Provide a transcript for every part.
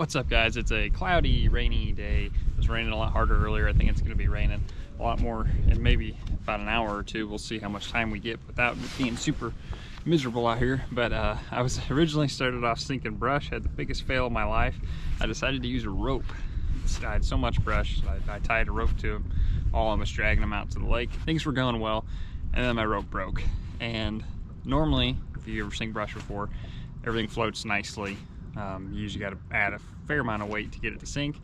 What's up, guys? It's a cloudy, rainy day. It was raining a lot harder earlier. I think it's going to be raining a lot more in maybe about an hour or two. We'll see how much time we get without it being super miserable out here. But I was originally started off sinking brush, had the biggest fail of my life. I decided to use a rope. I had so much brush, I tied a rope to them, all almost dragging them out to the lake. Things were going well, and then my rope broke. And normally, if you ever sink brush before, everything floats nicely. You usually got to add a fair amount of weight to get it to sink.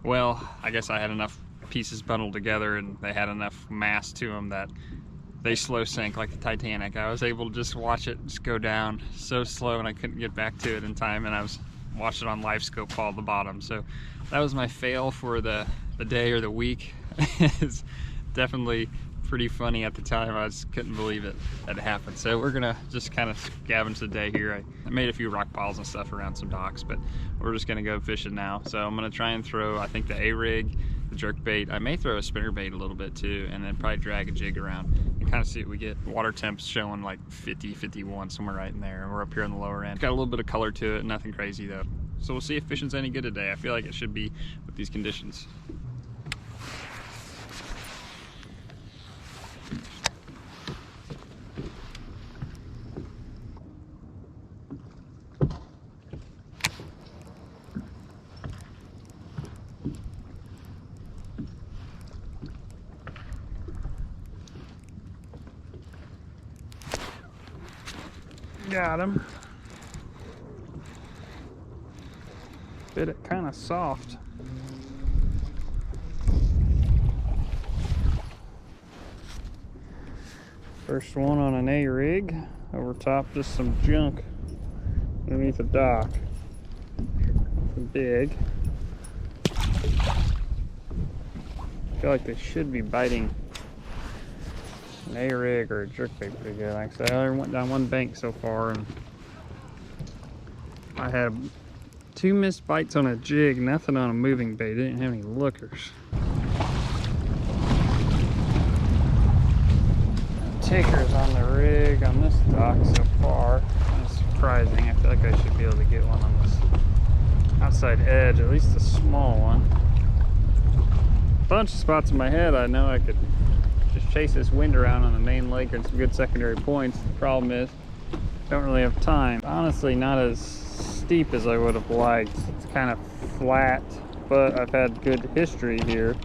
Well, I guess I had enough pieces bundled together and they had enough mass to them that they slow sank like the Titanic. I was able to just watch it just go down so slow, and I couldn't get back to it in time, and I was watching it on live scope fall to the bottom. So that was my fail for the day or the week. It's definitely pretty funny at the time. I just couldn't believe it that it happened. So we're gonna just kind of scavenge the day here. I made a few rock piles and stuff around some docks, but we're just gonna go fishing now. So I'm gonna try and throw, I think, the A-rig, the jerk bait. I may throw a spinner bait a little bit too, and then probably drag a jig around and kind of see what we get. Water temps showing like 50, 51, somewhere right in there. And we're up here on the lower end. Got a little bit of color to it, nothing crazy though. So we'll see if fishing's any good today. I feel like it should be with these conditions. Got him. Bit it kind of soft. First one on an A-rig. Over top, just some junk underneath the dock. Big. I feel like they should be biting an A-rig or a jerkbait pretty good. Like I said, I only went down one bank so far, and I had 2 missed bites on a jig, nothing on a moving bait. Didn't have any lookers. Tickers on the rig on this dock so far. That's surprising. I feel like I should be able to get one on this outside edge, at least a small one. A bunch of spots in my head I know I could just chase this wind around on the main lake and some good secondary points. The problem is, don't really have time. Honestly, not as steep as I would have liked. It's kind of flat, but I've had good history here.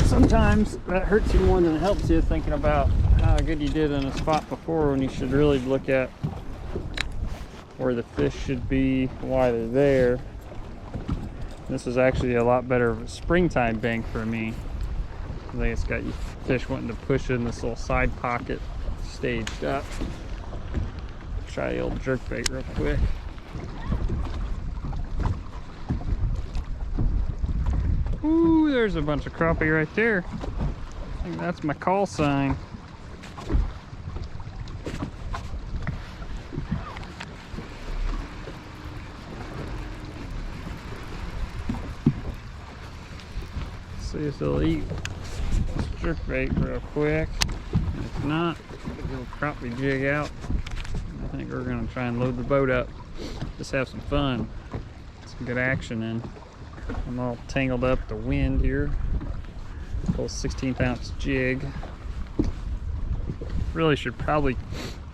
Sometimes that hurts you more than it helps you, thinking about how good you did in a spot before, when you should really look at where the fish should be, why they're there. This is actually a lot better of a springtime bank for me. I think it's got you fish wanting to push in this little side pocket staged up. Try the old jerkbait real quick. Ooh, there's a bunch of crappie right there. I think that's my call sign. See if they'll eat jerkbait real quick. If not, get a little crappie jig out. I think we're gonna try and load the boat up. Just have some fun. Some good action in. I'm all tangled up the wind here. Full 16th ounce jig. Really should probably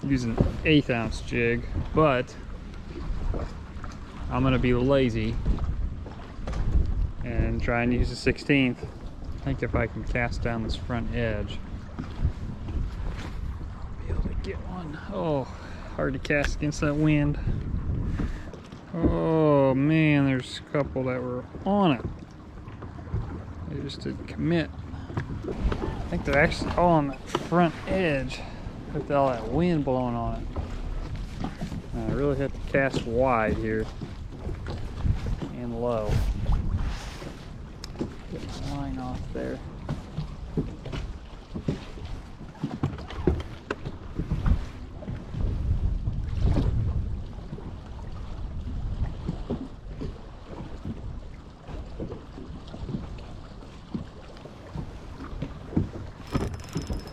use an 1/8 ounce jig, but I'm gonna be lazy and try and use a 16th. I think if I can cast down this front edge, I'll be able to get one. Oh, hard to cast against that wind. Oh man, there's a couple that were on it. They just didn't commit. I think they're actually all on the front edge with all that wind blowing on it. I really have to cast wide here and low. Get the line off there.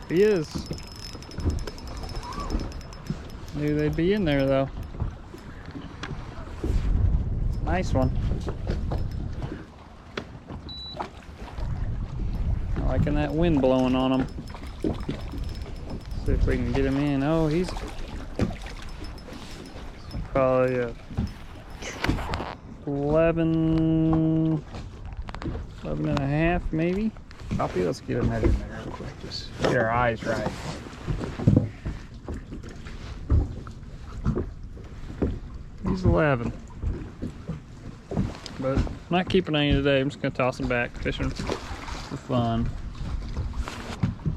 He is. Knew they'd be in there though. Nice one. Liking that wind blowing on him. See if we can get him in. Oh, he's probably a 11 and a half maybe. Crappie, let's get him headed in there real quick. Just get our eyes right. He's 11. But I'm not keeping any today. I'm just gonna toss them back, fishing for fun.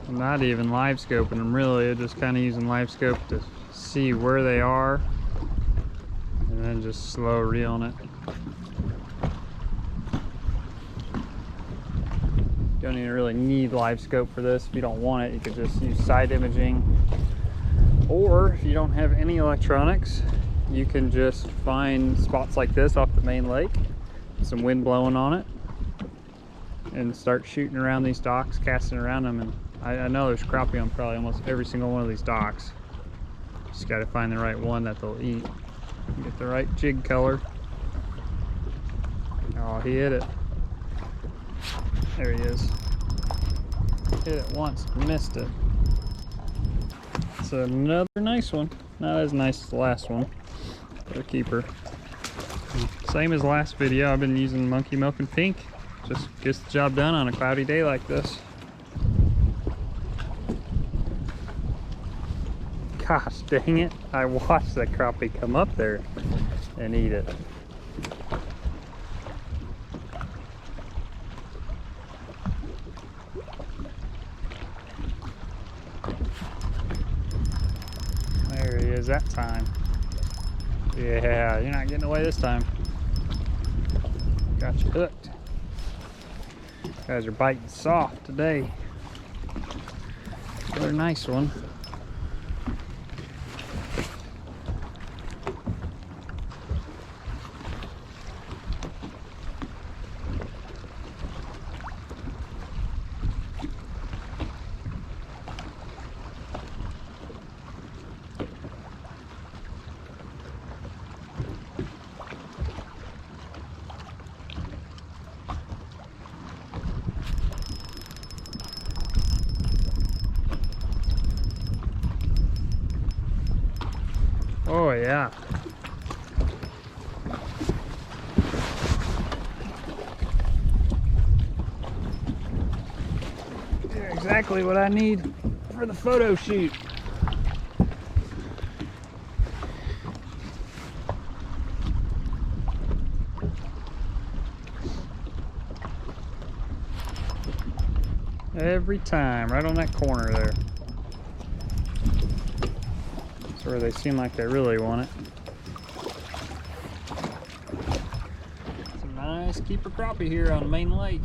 I'm not even live scoping them really. I'm just kind of using live scope to see where they are, and then just slow reeling it. You don't even really need live scope for this. If you don't want it, you could just use side imaging. Or if you don't have any electronics, you can just find spots like this off the main lake, some wind blowing on it, and start shooting around these docks, casting around them. And I know there's crappie on probably almost every single one of these docks. Just got to find the right one that they'll eat. Get the right jig color. Oh, he hit it. There he is. Hit it once, missed it. It's another nice one. Not as nice as the last one, but a keeper. Same as last video, I've been using monkey milk and pink. Just gets the job done on a cloudy day like this. Gosh dang it, I watched that crappie come up there and eat it. There he is that time. Yeah, you're not getting away this time. Got you hooked. You guys are biting soft today. Another nice one. Oh yeah. You're exactly what I need for the photo shoot. Every time, right on that corner there. Where they seem like they really want it. Some nice keeper crappie here on the main lake.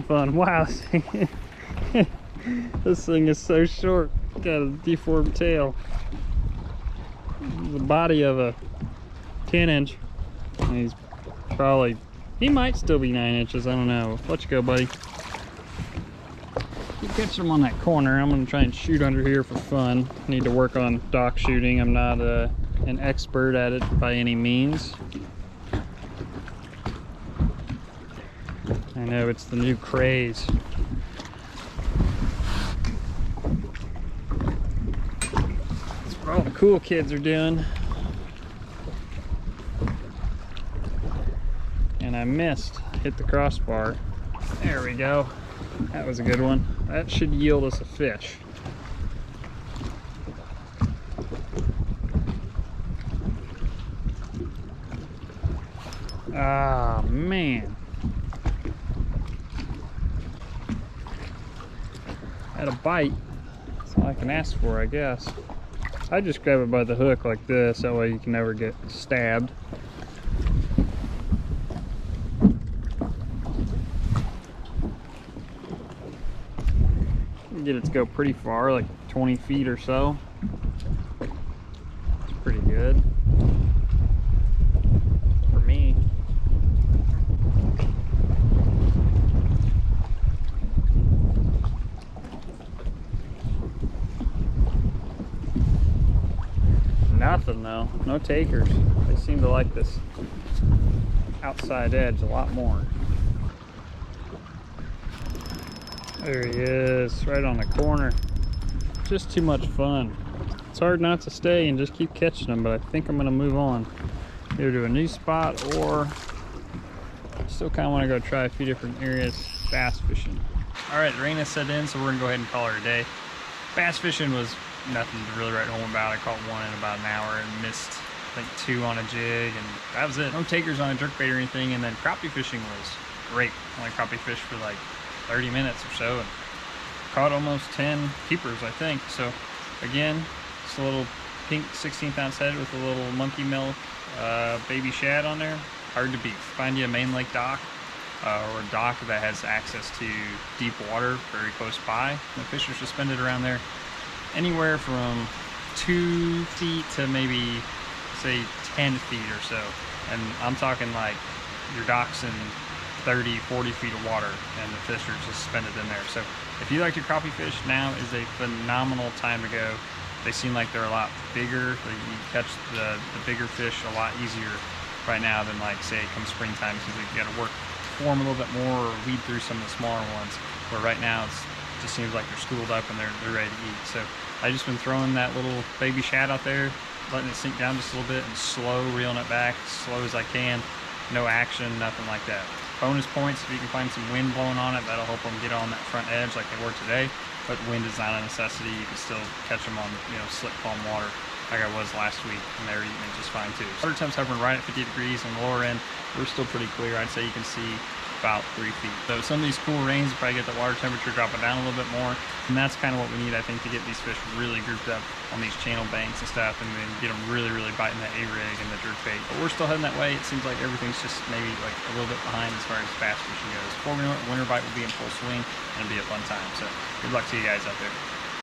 Fun. Wow. This thing is so short. Got a deformed tail. The body of a 10-inch. He's probably, he might still be 9 inches. I don't know. Let you go, buddy. You catch him on that corner. I'm going to try and shoot under here for fun. Need to work on dock shooting. I'm not an expert at it by any means. I know it's the new craze. That's what all the cool kids are doing. And I missed. Hit the crossbar. There we go. That was a good one. That should yield us a fish. Ah, man. Had a bite. That's all I can ask for, I guess. I just grab it by the hook like this, that way you can never get stabbed. Get it to go pretty far, like 20 feet or so. It's pretty good for me. Nothing though, no takers. They seem to like this outside edge a lot more. There he is, right on the corner. Just too much fun. It's hard not to stay and just keep catching them, but I think I'm gonna move on either to a new spot, or I still kind of want to go try a few different areas bass fishing. All right, the rain has set in, so we're gonna go ahead and call it a day. Bass fishing was nothing to really write home about. I caught one in about an hour and missed, I think, 2 on a jig, and that was it. No takers on a jerkbait or anything. And then crappie fishing was great. Only crappie fished for like 30 minutes or so, and caught almost 10 keepers, I think. So again, just a little pink 16th ounce head with a little monkey milk baby shad on there. Hard to beat. Find you a main lake dock or a dock that has access to deep water very close by. The fish are suspended around there anywhere from 2 feet to maybe say 10 feet or so, and I'm talking like your dock's in 30, 40 feet of water and the fish are just suspended in there. So if you like to crappie fish, now is a phenomenal time to go. They seem like they're a lot bigger. You catch the bigger fish a lot easier right now than, like, say come springtime, because you got to work for them a little bit more or weed through some of the smaller ones, where right now it just seems like they're schooled up and they're ready to eat. So I just been throwing that little baby shad out there, letting it sink down just a little bit and slow reeling it back as slow as I can. No action, nothing like that. Bonus points if you can find some wind blowing on it. That'll help them get on that front edge like they were today. But wind is not a necessity. You can still catch them on, slick calm water like I was last week, and they were eating it just fine too. Water temps hovering right at 50 degrees on the lower end. We're still pretty clear. I'd say you can see about 3 feet. So some of these cool rains will probably get the water temperature dropping down a little bit more, and that's kind of what we need, I think, to get these fish really grouped up on these channel banks and stuff, and then get them really biting that A-rig and the jerkbait. But we're still heading that way. It seems like everything's just maybe like a little bit behind as far as bass fishing goes. Before we know it, winter bite will be in full swing, and it'll be a fun time. So good luck to you guys out there.